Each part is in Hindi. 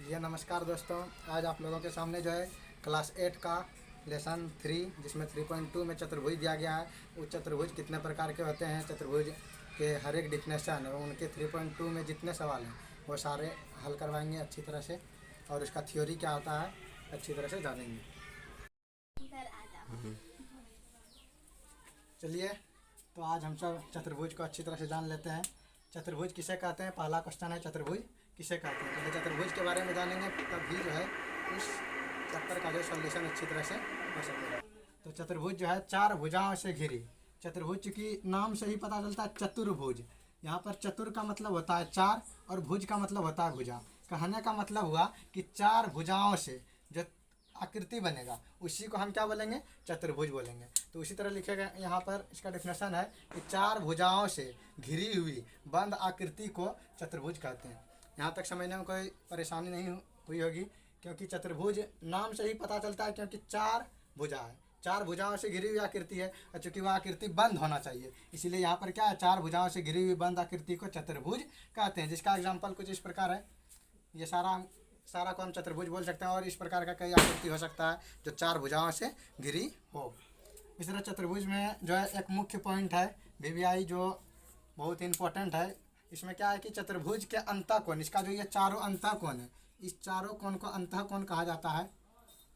ये नमस्कार दोस्तों, आज आप लोगों के सामने जो है क्लास 8 का लेसन 3 जिसमें 3.2 में चतुर्भुज दिया गया है। वो चतुर्भुज कितने प्रकार के होते हैं, चतुर्भुज के हर एक डिफिनेशन उनके 3.2 में जितने सवाल हैं वो सारे हल करवाएंगे अच्छी तरह से, और उसका थ्योरी क्या होता है अच्छी तरह से जानेंगे। चलिए तो आज हम सब चतुर्भुज को अच्छी तरह से जान लेते हैं। चतुर्भुज किसे कहते हैं, पहला क्वेश्चन है चतुर्भुज किसे कहते हैं। तो चतुर्भुज के बारे में जानेंगे तभी जो है इस चैप्टर का जो सॉल्यूशन अच्छी तरह से हो सकेगा। तो चतुर्भुज जो है चार भुजाओं से घिरी। चतुर्भुज की नाम से ही पता चलता है चतुर्भुज। यहाँ पर चतुर का मतलब होता है चार और भुज का मतलब होता है भुजा। कहने का मतलब हुआ कि चार भुजाओं से जो आकृति बनेगा उसी को हम क्या बोलेंगे, चतुर्भुज बोलेंगे। तो उसी तरह लिखेगा यहाँ पर, इसका डेफिनेशन है कि चार भुजाओं से घिरी हुई बंद आकृति को चतुर्भुज कहते हैं। यहाँ तक समझने में कोई परेशानी नहीं हुई होगी, क्योंकि चतुर्भुज नाम से ही पता चलता है, क्योंकि चार भुजा है, चार भुजाओं से घिरी हुई आकृति है और चूँकि वह आकृति बंद होना चाहिए, इसीलिए यहाँ पर क्या है, चार भुजाओं से घिरी हुई बंद आकृति को चतुर्भुज कहते हैं। जिसका एग्जाम्पल कुछ इस प्रकार है, ये सारा को हम चतुर्भुज बोल सकते हैं, और इस प्रकार का कई आकृति हो सकता है जो चार भुजाओं से घिरी हो। इस तरह चतुर्भुज में जो है एक मुख्य पॉइंट है वीवीआई जो बहुत इंपॉर्टेंट है। इसमें क्या है कि चतुर्भुज के अंतःकोण, इसका जो ये चारों अंतःकोण है, इस चारों कोण को अंतःकोण कहा जाता है।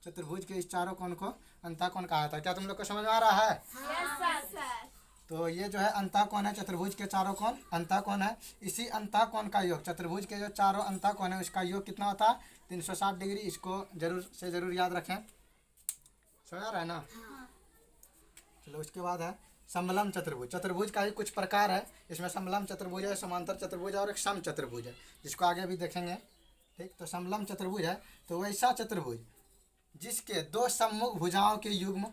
चतुर्भुज के इस चारों कोण को अंतःकोण कहा जाता है। क्या तुम लोग को समझ में आ रहा है? सर। तो ये जो है अंतःकोण है, चतुर्भुज के चारों कोण अंतःकोण है। इसी अंतःकोण का योग, चतुर्भुज के जो चारों अंतःकोण है उसका योग कितना होता है, 360 डिग्री। इसको जरूर याद रखें। समझ आ रहा है ना? चलो उसके बाद है समलम चतुर्भुज। चतुर्भुज का ही कुछ प्रकार है, इसमें समलम चतुर्भुज है, समांतर चतुर्भुज है और एक सम चतुर्भुज है, जिसको आगे भी देखेंगे। ठीक, तो समलम चतुर्भुज है तो वैसा चतुर्भुज जिसके दो सम्मुख भुजाओं के युग्म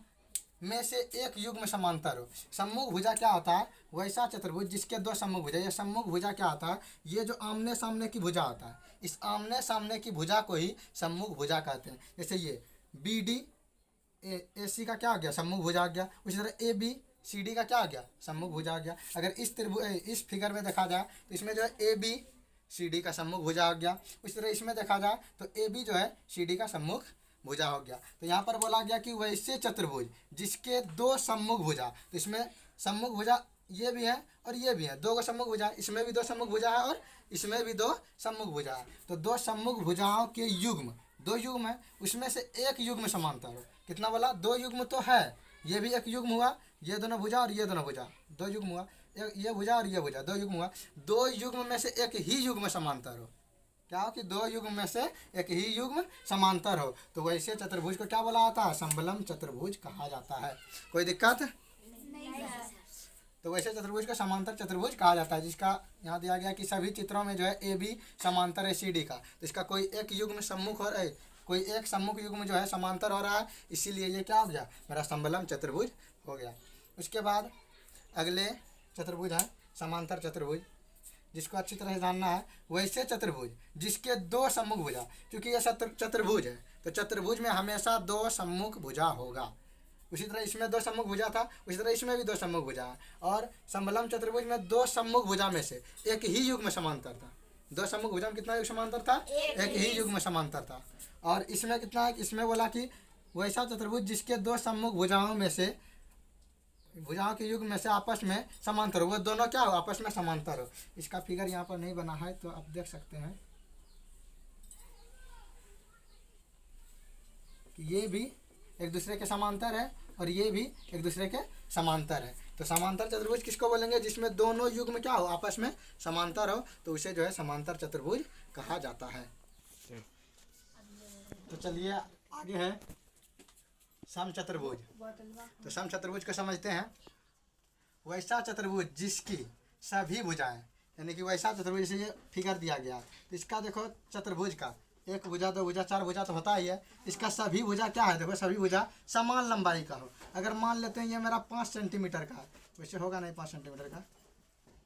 में से एक युग्म समांतर हो। सम्मुख भुजा क्या होता है, वैसा चतुर्भुज जिसके दो सम्मुख भुजा। ये सम्मुख भुजा क्या होता है, ये जो आमने सामने की भुजा होता है, इस आमने सामने की भुजा को ही सम्मुख भुजा कहते हैं। जैसे ये बी डी ए सी का क्या आ गया, सम्मुख भुजा आ गया। उसी तरह ए बी सी डी का क्या आ गया, सम्मुख भुजा आ गया। अगर इस फिगर में देखा जाए तो इसमें जो है ए बी सी डी का सम्मुख भुजा आ गया। उसी तरह इसमें देखा जाए तो ए बी जो है सी डी का सम्मुख भुजा हो गया। तो यहाँ पर बोला गया कि वैसे चतुर्भुज जिसके दो सम्मुख भुजा, तो इसमें सम्मुख भुजा ये भी है और ये भी है, दो को सम्मुख भुजा, इसमें भी दो सम्मुख भुजा है और इसमें भी दो सम्मुख भुजा है। तो दो सम्मुख भुजाओं के युग्म, दो युग्म है, उसमें से एक युग्म समांतर हो। कितना बोला, दो युग्म तो है, ये भी एक युग्म हुआ, ये दोनों भुजा और ये दोनों भुजा, दो युग्म हुआ। ये भुजा और ये भुजा, दो युग्म हुआ। दो युग्म में से एक ही युग्म समांतर हो। क्या हो कि दो युग्म में से एक ही युग्म समांतर हो, तो वैसे चतुर्भुज को क्या बोला जाता है, समलम चतुर्भुज कहा जाता है। कोई दिक्कत नहीं सर। तो वैसे चतुर्भुज को समांतर चतुर्भुज कहा जाता है, जिसका यहाँ दिया गया कि सभी चित्रों में जो है ए बी समांतर है सी डी का। तो इसका कोई एक युग्म सम्मुख हो रहा है, कोई एक सम्मुख युग्म जो है समांतर हो रहा है, इसीलिए ये क्या हो गया, मेरा समलम चतुर्भुज हो गया। उसके बाद अगले चतुर्भुज है समांतर चतुर्भुज, जिसको अच्छी तरह से जानना है। वैसे चतुर्भुज जिसके दो सम्मुख भुजा, क्योंकि यह चतुर्भुज है तो चतुर्भुज में हमेशा दो सम्मुख भुजा होगा। उसी तरह इसमें दो सम्मुख भुजा था, उसी तरह इसमें भी दो सम्मुख भुजा है। और समलम चतुर्भुज में दो सम्मुख भुजा में से एक ही युग्म समांतर था। दो सम्मुख भुजा में कितना युग्म समांतर था, एक ही युग्म समांतर था। और इसमें कितना है, इसमें बोला कि वैसा चतुर्भुज जिसके दो सम्मुख भुजाओं में से, भुजाओं के युग्म में से आपस में समांतर हो, वो दोनों क्या हो, आपस में समांतर हो। इसका फिगर यहाँ पर नहीं बना है तो आप देख सकते हैं कि ये भी एक दूसरे के समांतर है और ये भी एक दूसरे के समांतर है। तो समांतर चतुर्भुज किसको बोलेंगे, जिसमें दोनों युग्म क्या हो, आपस में समांतर हो, तो उसे जो है समांतर चतुर्भुज कहा जाता है। तो चलिए आगे है सम चतुर्भुज। तो सम चतुर्भुज को समझते हैं। वैसा चतुर्भुज जिसकी सभी भुजाएं, यानी कि वैसा चतुर्भुज जैसे ये फिगर दिया गया है, तो इसका देखो चतुर्भुज का एक भुजा, दो भुजा, चार भुजा तो होता ही है। इसका सभी भुजा क्या है, देखो सभी भुजा समान लंबाई का हो। अगर मान लेते हैं ये मेरा 5 सेंटीमीटर का है, वैसे होगा नहीं 5 सेंटीमीटर का,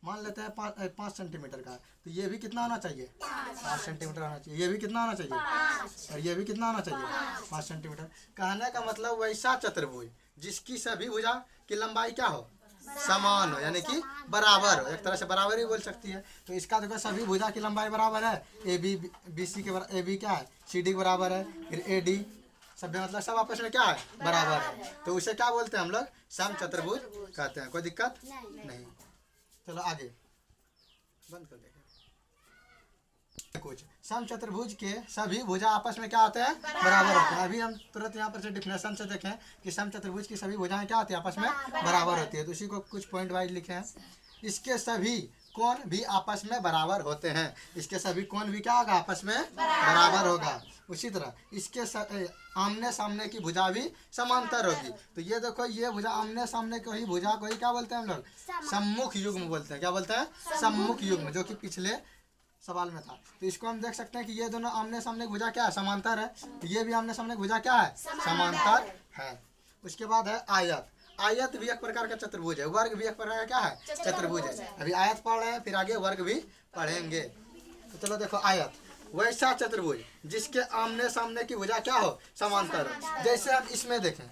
मान लेते हैं 5 सेंटीमीटर का, तो ये भी कितना होना चाहिए, 5 सेंटीमीटर होना चाहिए। ये भी कितना होना चाहिए, और ये भी कितना होना चाहिए, 5 सेंटीमीटर। कहने का मतलब वैसा चतुर्भुज जिसकी सभी भुजा की लंबाई क्या हो, समान हो, यानी कि बराबर हो, एक तरह से बराबर ही बोल सकती है। तो इसका देखो सभी भुजा की लंबाई बराबर है, ए बी बी सी के ए बी क्या है सी डी के बराबर है, फिर ए डी सब मतलब सब आपस में क्या है बराबर है। तो उसे क्या बोलते हैं हम लोग समचतुर्भुज कहते हैं। कोई दिक्कत नहीं। चलो आगे बंद कर देंगे। कुछ समचतुर्भुज के सभी भुजा आपस में क्या होते हैं बराबर होते हैं। अभी हम तुरंत यहाँ पर से डिफिनेशन से देखें कि समचतुर्भुज की सभी भुजाएं क्या होती है आपस में बराबर होती है। तो उसी को कुछ पॉइंट वाइज लिखे हैं। इसके सभी कोण भी आपस में बराबर होते हैं। इसके सभी कोण भी क्या होगा आपस में बराबर होगा। उसी तरह इसके आमने सामने की भुजा भी समांतर होगी। तो ये देखो ये भुजा आमने सामने को ही भुजा को ही क्या बोलते हैं हम लोग सम्मुख युग्म बोलते हैं। क्या बोलते हैं सम्मुख युग्म, जो कि पिछले सवाल में था। तो इसको हम देख सकते हैं कि ये दोनों आमने सामने की भुजा क्या है समांतर है। तो ये भी आमने सामने की भुजा क्या है समांतर है। उसके बाद है आयत। आयत भी एक प्रकार का चतुर्भुज है। वर्ग भी एक प्रकार का क्या है चतुर्भुज है। अभी आयत पढ़ रहे हैं, फिर आगे वर्ग भी पढ़ेंगे। तो चलो देखो आयत वैसा चतुर्भुज जिसके आमने सामने की भुजा क्या हो समांतर हो। जैसे हम इसमें देखें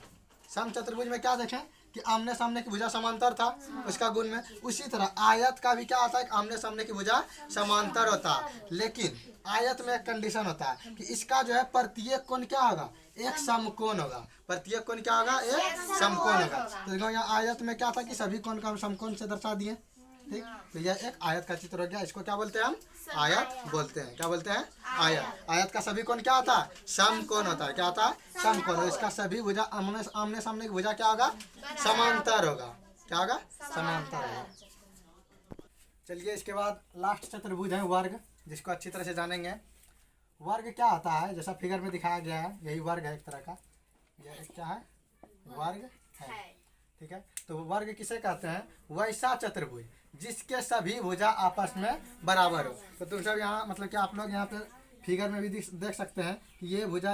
समचतुर्भुज में क्या देखें कि आमने सामने की भुजा समांतर था उसका गुण में। उसी तरह आयत का भी क्या आता है कि आमने सामने की भुजा समांतर होता है। लेकिन आयत में एक कंडीशन होता है कि इसका जो है प्रत्येक कोण क्या होगा एक समकोण होगा। प्रत्येक कोण क्या होगा एक समकोण होगा। तो देखो यहाँ आयत में क्या था कि सभी कोण का हम समकोण से दर्शा दिए। ठीक, तो यह एक आयत का चित्र हो गया। इसको क्या बोलते हैं हम आयत बोलते हैं। क्या बोलते हैं आयत। आयत का सभी कोण क्या होता है समकोण होता है। क्या होता है समकोण। इसका सभी भुजा आमने सामने की भुजा क्या होगा समांतर होगा। क्या होगा समांतर होगा। चलिए इसके बाद लास्ट चतुर्भुज है वर्ग, जिसको अच्छी तरह से जानेंगे। वर्ग क्या होता है जैसा फिगर में दिखाया गया है, यही वर्ग है एक तरह का। यह क्या है वर्ग है। ठीक है, तो वर्ग किसे कहते हैं वैसा चतुर्भुज जिसके सभी भुजा आपस में बराबर हो। तो तुम सब यहाँ मतलब कि आप लोग यहाँ पे फिगर में भी देख सकते हैं कि ये भुजा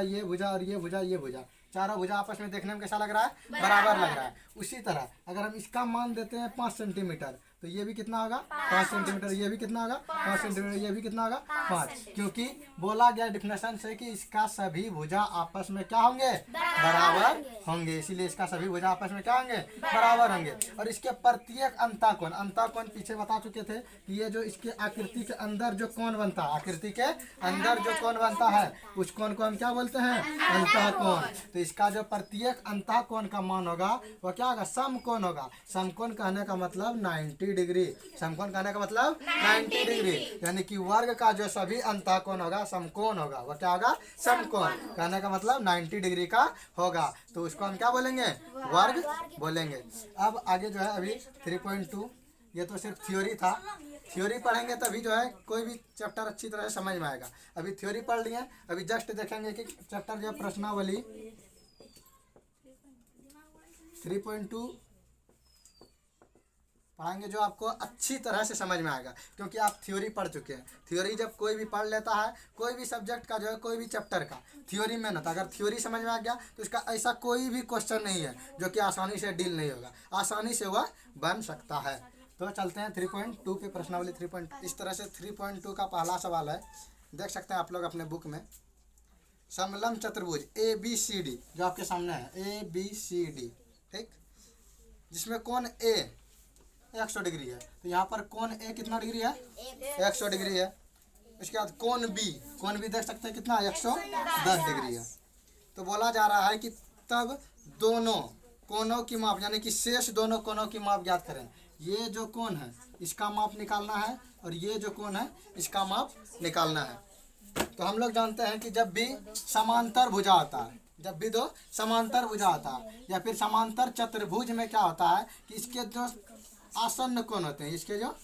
और ये भुजा चारों भुजा आपस में देखने में कैसा लग रहा है बराबर लग रहा है। उसी तरह अगर हम इसका मान देते हैं 5 सेंटीमीटर तो ये भी कितना होगा 5 सेंटीमीटर, ये भी कितना होगा 5 सेंटीमीटर, ये भी कितना होगा 5। क्योंकि बोला गया डिफिनेशन से कि इसका सभी भुजा आपस में क्या होंगे बराबर होंगे, इसीलिए इसका सभी भुजा आपस में क्या होंगे बराबर होंगे। और इसके प्रत्येक अंतःकोण पीछे बता चुके थे कि ये जो इसके आकृति के अंदर जो कोण बनता है, आकृति के अंदर जो कोण बनता है उस कोण को हम क्या बोलते हैं अंतःकोण। तो इसका जो प्रत्येक अंतःकोण का मान होगा वह क्या होगा समकोण होगा। समकोण कहने का मतलब 90 डिग्री। समकोण कहने का मतलब 90 डिग्री, यानी कि वर्ग का जो सभी अंतःकोण होगा समकोण होगा। वह क्या होगा समकोण। कहने का मतलब 90 डिग्री का होगा। तो उसको हम क्या बोलेंगे वर्ग बोलेंगे। अब आगे जो है अभी 3.2 ये तो सिर्फ थ्योरी था। थ्योरी पढ़ेंगे तभी जो है कोई भी चैप्टर अच्छी तरह से समझ में आएगा। अभी थ्योरी पढ़ लिए, अभी जस्ट देखेंगे कि चैप्टर जो प्रश्नावली 3.2 पढ़ाएंगे जो आपको अच्छी तरह से समझ में आएगा, क्योंकि आप थ्योरी पढ़ चुके हैं। थ्योरी जब कोई भी पढ़ लेता है, कोई भी सब्जेक्ट का जो है कोई भी चैप्टर का थ्योरी में होता, अगर थ्योरी समझ में आ गया तो इसका ऐसा कोई भी क्वेश्चन नहीं है जो कि आसानी से डील नहीं होगा, आसानी से वह बन सकता है। तो चलते हैं 3.2 पे प्रश्नावली 3. इस तरह से 3.2 का पहला सवाल है, देख सकते हैं आप लोग अपने बुक में। समलंब चतुर्भुज ABCD जो आपके सामने है ABCD, ठीक, जिसमें कोण A 100 डिग्री है। तो यहाँ पर कोण A कितना डिग्री है 100 डिग्री है। उसके बाद कोण B देख सकते हैं कितना 110 डिग्री है। तो बोला जा रहा है कि तब दोनों कोणों की माप यानी कि शेष दोनों कोणों की माप ज्ञात करें। ये जो कोण है इसका माप निकालना है और ये जो कोण है इसका माप निकालना है। तो हम लोग जानते हैं कि जब भी समांतर भुजा होता है, जब भी दो समांतर भुजा होता है या फिर समांतर चतुर्भुज में क्या होता है कि इसके जो आसन्न कोण होते हैं, इसके जो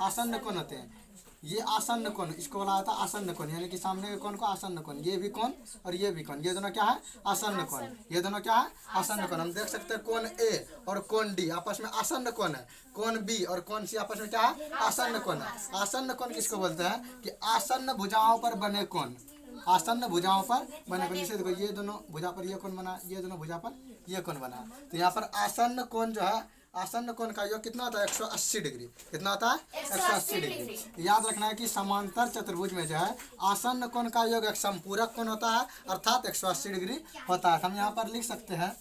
आसन्न कोण होते हैं, ये आसन्न कोण इसको बोला जाता है आसन्न कोण, यानी कि सामने के कोण को आसन्न कोण। ये भी कोण और ये भी कोण, ये दोनों क्या है आसन्न कोण। ये दोनों क्या है आसन्न कोण। हम देख सकते हैं कोण A और कोण D आपस में आसन्न कोण है। कोण B और कोण C आपस में क्या है आसन्न कोण है। आसन्न कोण किसको बोलते हैं कि आसन्न भुजाओं पर बने कोण, आसन्न भुजाओं पर बने कोण। जैसे देखो ये दोनों भुजा पर ये कोण बना, ये दोनों भुजा पर ये कोण बना। तो यहाँ पर आसन्न कोण जो है आसन्न कोण का योग कितना होता है 180 डिग्री। कितना होता है 180 डिग्री। याद रखना है कि समांतर चतुर्भुज में जो है आसन्न कोण का योग एक समपूरक कोण होता है, अर्थात 180 डिग्री होता है। हम यहाँ पर लिख सकते हैं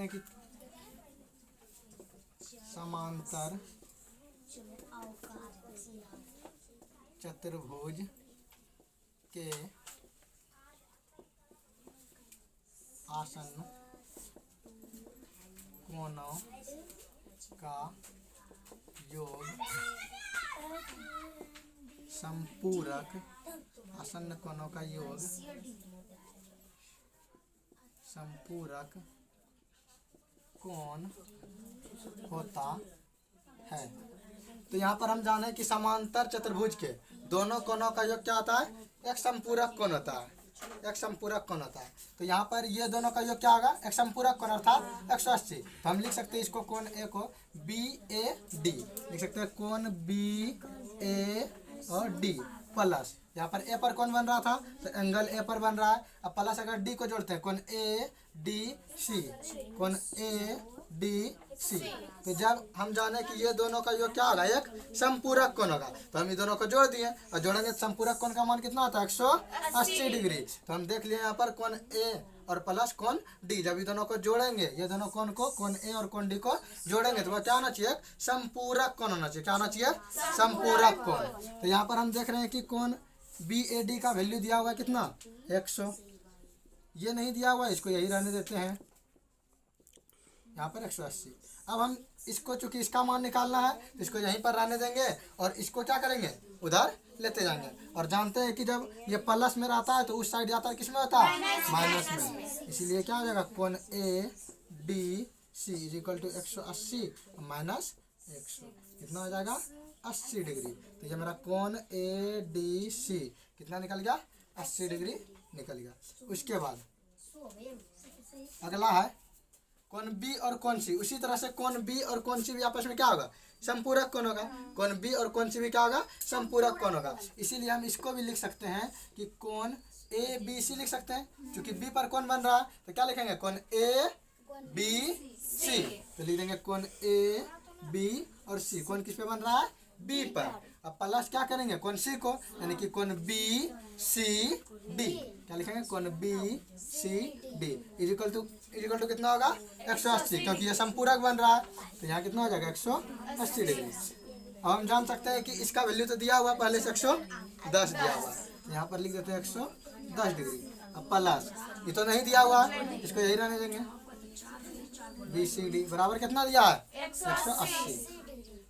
कि समांतर चतुर्भुज के आसन्न कोणों का योग संपूरक आसन्न कोणों का योग संपूरक कोण होता है। तो यहाँ पर हम जाने कि समांतर चतुर्भुज के दोनों कोणों का योग क्या होता है? एक संपूरक कोण होता है। एक संपूरक कोण होता है। तो यहाँ पर ये दोनों का योग क्या होगा? एक संपूरक कोण अर्थात 180। तो हम लिख सकते हैं इसको कोण ए को BAD लिख सकते हैं, कोण BA और D प्लस यहाँ पर ए पर कौन बन रहा था तो एंगल ए पर बन रहा है। अब प्लस अगर डी को जोड़ते हैं कौन ADC, कौन ADC। तो जब हम जाने कि ये दोनों का योग क्या होगा? एक संपूरक कोण होगा। तो हम ये दोनों को जोड़ दिए और जोड़ेंगे तो संपूरक कोण का मान कितना होता है? 180 डिग्री। तो हम देख लिए यहाँ पर कौन ए और प्लस कौन डी, जब ये दोनों को जोड़ेंगे, ये दोनों कोण को कौन ए और कौन डी को जोड़ेंगे तो वह क्या होना चाहिए? संपूरक कोण होना चाहिए। क्या होना चाहिए? संपूरक कोण। तो यहाँ पर हम देख रहे हैं कि कौन BAD का वैल्यू दिया हुआ है कितना? 100। ये नहीं दिया हुआ, इसको यही रहने देते हैं, यहाँ पर 180। अब हम इसको चूंकि इसका मान निकालना है तो इसको यहीं पर रहने देंगे और इसको क्या करेंगे? उधर लेते जाएंगे। और जानते हैं कि जब ये प्लस में रहता है तो उस साइड जाता है किस में होता है? माइनस में। इसीलिए क्या हो जाएगा? कौन ADC is equal to 180 minus 100 कितना हो जाएगा? 80 डिग्री। तो ये मेरा कौन ADC कितना निकल गया? 80 डिग्री निकल गया। उसके बाद अगला है कौन B और कौन C। उसी तरह से कौन B और कौन C भी आपस में क्या होगा? संपूरक कोण होगा। कौन B और कौन C भी क्या होगा? संपूरक कोण होगा। इसीलिए हम इसको भी लिख सकते हैं कि कौन ABC लिख सकते हैं, क्योंकि B पर कौन बन रहा है तो क्या लिखेंगे? कौन ABC। तो लिख देंगे कौन AB और C। कौन किस पे बन रहा है? B पर। अब प्लस क्या करेंगे? कौन C को, यानी कि कौन BCD। क्या लिखेंगे? कौन BCD इज इक्वल टू कितना होगा? 180, क्योंकि ये संपूरक बन रहा है तो यहाँ कितना हो जाएगा? 180 डिग्री। अब हम जान सकते हैं कि इसका वैल्यू तो दिया हुआ पहले से 110 दिया हुआ है, यहाँ पर लिख देते हैं 110 डिग्री। अब प्लस ये तो नहीं दिया हुआ, इसको यही रहने देंगे। BCD बराबर कितना दिया है? 180।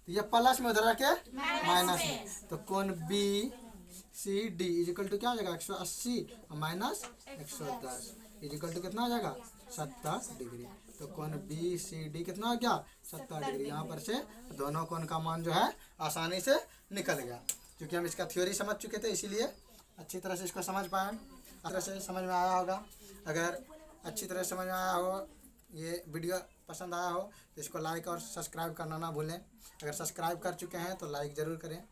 तो ये प्लस में उधर के माइनस में, तो कौन BCD इज इक्वल टू क्या हो जाएगा? 180 माइनस 110 इज इक्वल टू कितना हो जाएगा? 70 डिग्री। तो कौन BCD कितना हो गया? 70 डिग्री। यहाँ पर से दोनों कोण का मान जो है आसानी से निकल गया। क्योंकि हम इसका थ्योरी समझ चुके थे इसीलिए अच्छी तरह से इसको समझ पाए। अच्छी तरह से समझ में आया होगा। अगर अच्छी तरह से समझ में आया हो, ये वीडियो पसंद आया हो तो इसको लाइक और सब्सक्राइब करना ना भूलें। अगर सब्सक्राइब कर चुके हैं तो लाइक ज़रूर करें।